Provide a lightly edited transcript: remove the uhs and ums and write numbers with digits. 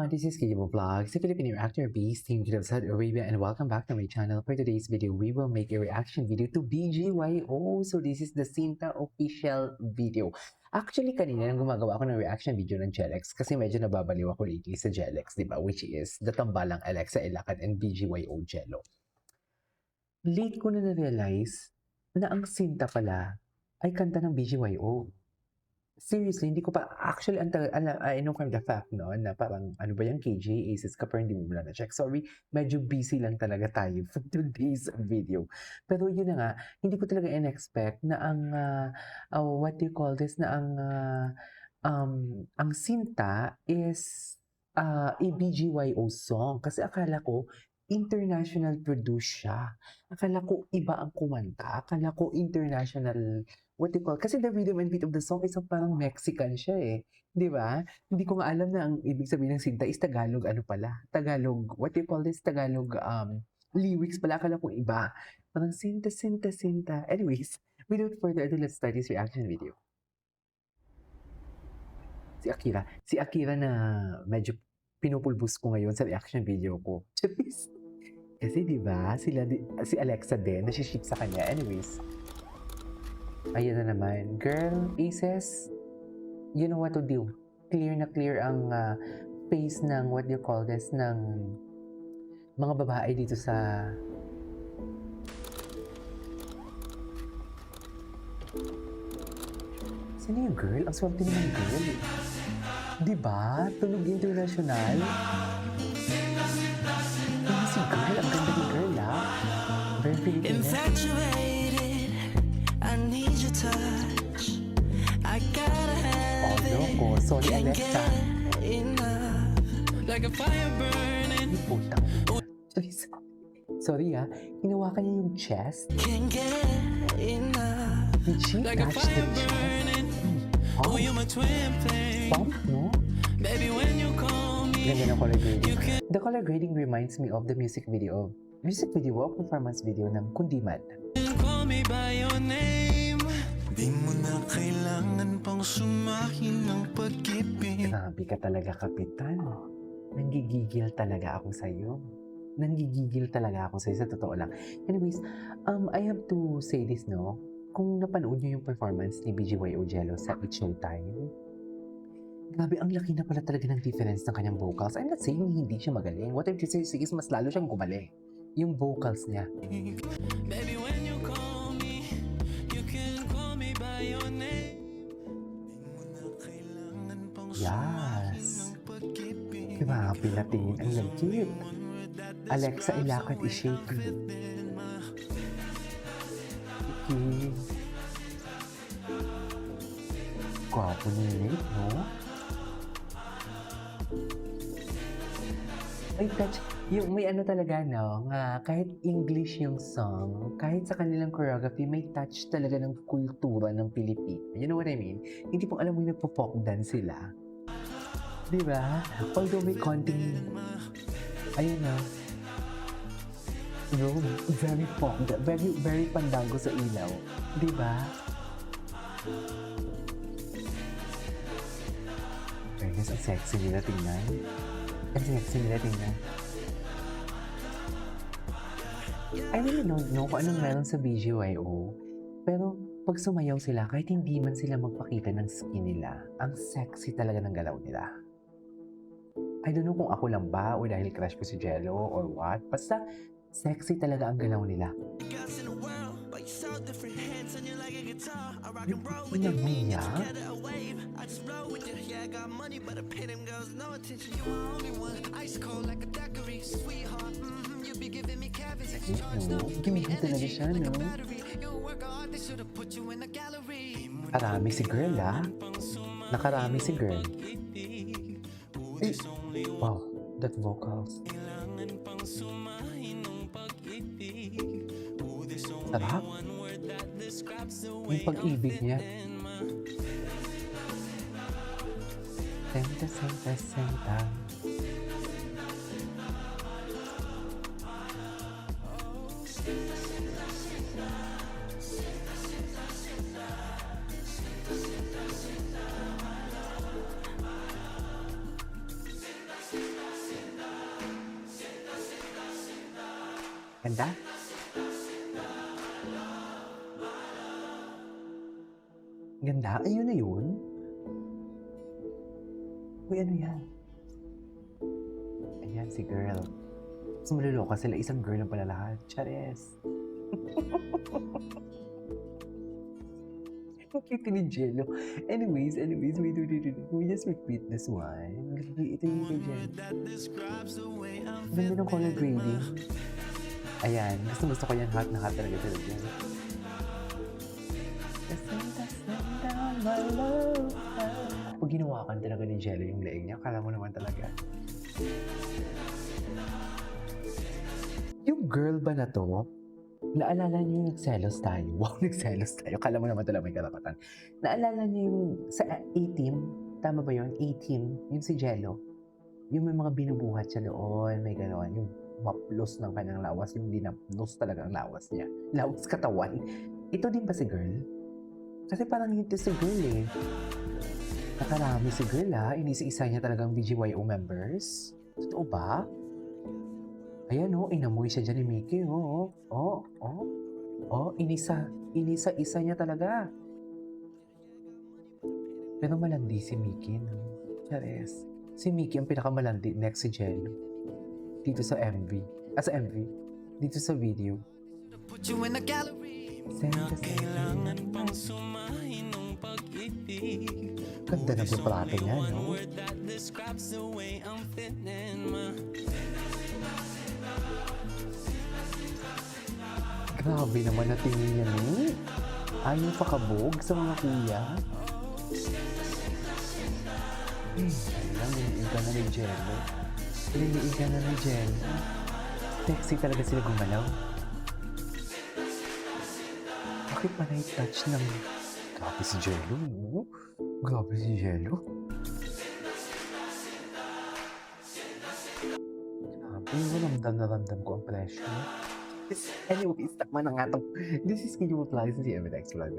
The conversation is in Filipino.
this is Kijibo Vlogs, a Filipino actor based in Saudi Arabia, and welcome back to my channel. For today's video, we will make a reaction video to BGYO. So this is the Sinta official video. Actually, kanina nang gumagawa ako ng reaction video ng Jelex kasi medyo nababaliw ako lately sa Jelex, di ba? Which is the tambalang Alexa Ilacan and BGYO Jello. Late ko na-realize na ang Sinta pala ay kanta ng BGYO. Seriously, hindi ko pa, actually, I know from the fact, no, na parang, ano ba yung KJ, Aces ka, pero hindi mo na check. Sorry, medyo busy lang talaga tayo for today's video. Pero yun na nga, hindi ko talaga in-expect na ang, what do you call this, na ang Sinta is a BGYO song. Kasi akala ko, international produce siya. Akala ko iba ang kumanta. Akala ko international, what do you call, kasi the rhythm and beat of the song is parang Mexican siya eh. Di ba? Hindi ko nga alam na ang ibig sabihin ng Sinta is Tagalog, ano pala? Tagalog, what do you call this? Tagalog lyrics pala. Akala ko iba. Parang Sinta, Sinta, Sinta. Anyways, without further ado, let's start this reaction video. Si Akira na medyo pinupulbus ko ngayon sa reaction video ko. Kasi diba, si Alexa din, nasiship sa kanya. Anyways, ayan na naman. Girl, Aces, you know what to do. Clear na clear ang face ng, what do you call this, ng mga babae dito sa... Sino yung girl? Ang swerte naman girl. Diba? Tunog international. Si girl, ang ganda ni girl, Very Filipino. Infatuated, I need your touch. I gotta have it. Loko. Sorry, Alexa. Like a fire burning. Putang. Sorry, hinawakan niya yung chest. Can't get enough. Did she like a touch the fire chest? burning. Oh, you're my twin flame. Pump, no? Baby, when you call me, Ganda ng color grading. The color grading reminds me of the music video o performance video ng Kundiman. call me by your name. Di mo na kailangan pang sumahin ng pag-ibig. Grabe ka talaga, Kapitan. Nanggigigil talaga ako sa'yo. Nanggigigil talaga ako sa'yo, sa totoo lang. Anyways, I have to say this, no? Kung napanood nyo yung performance ni BGYO Jello sa It's Showtime, grabe, ang laki na pala talaga ng difference ng kanyang vocals. I'm not saying hindi siya magaling. What I'm saying is mas lalo siyang gumaling. Yung vocals niya. Baby, when you call me, you can call me by your name. Di mo na kailangan pang Yes. sumahin ng pag-ibig. Grabe natin. Ang legit. Alexa Ilacan is shaking. Okay. Gwapo ni Nate, no? May touch. Yung may ano talaga, no? Nga, kahit English yung song, kahit sa kanilang choreography, may touch talaga ng kultura ng Pilipino. You know what I mean? Hindi pong alam mo yung nagpo-folk dance sila. Diba? Although may konting... Ayun na. No, very folk. Very pandango sa ilaw. Diba? Guys, ang sexy nila tingnan. Ang sexy nila tingnan. I really don't know kung anong meron sa BGYO. Pero pag sumayaw sila, kahit hindi man sila magpakita ng skin nila, ang sexy talaga ng galaw nila. I don't know kung ako lang ba o dahil crush ko si Jello or what. Basta sexy talaga ang galaw nila. Tingnan mo niya. Gimmick talaga siya, no? Nakarami si girl, Nakarami si girl. Eh, wow, that vocals. Sarap. Yung pag-ibig niya. Senta, senta, senta. Ganda? Ganda? Ayun na yun? Uy, ano yan? Ayan, si girl. Mas maluluka sila, isang girl lang pala lahat. Chares. Ang cute ni Jello. Anyways, wait. We just repeat this one. Ito yung kay Jello. that describes the way I'm Ganda ng color grading. Ayan, gusto ko yan. Hot na hot talaga sila dyan. Pag ginawakan talaga ni Jello yung leeg niya, akala mo naman talaga. Yung girl ba na to, naalala niyo yung nagselos tayo? Wow, nagselos tayo. Kala mo naman talaga may karapatan. Naalala niyo yung sa A-team, tama ba yun? A-team, yung si Jello. Yung may mga binubuhat siya doon, may gano'n. Yung maplos ng kanyang lawas, yung dinaplos talaga ang lawas niya. Lawas katawan. Ito din ba si girl? Kasi parang yun si girl eh. Nakarami si girl ha. Inisa-isa niya talagang BGYO members. Totoo ba? Ayan o, inamoy siya dyan ni Mickey o. Inisa-isa niya talaga. Pero malandi si Mickey, no? Chares. Si Mickey ang pinakamalandi, next si Jello. Dito sa MV. Sa MV. Dito sa video. put you in a gallery. Send Na us kailangan pang sumahin ng pag-ibig. Ganda ng plato niya, no? Word that describes the way I'm feeling, ma. Grabe naman na tingin niya, ni. Ayaw pakabog sa mga kuya. Alam, niliig ka na ni Jello. Niliig ka na ni Jello. Sexy talaga sila gumalaw. Bakit pa na-touch ng... Grabe si Jello, no? Grabe si Jello. Grabe, ramdam na ramdam ko ang pressure. Anyways, tama na nga to. This is Video Vlogs and see you in the next vlog.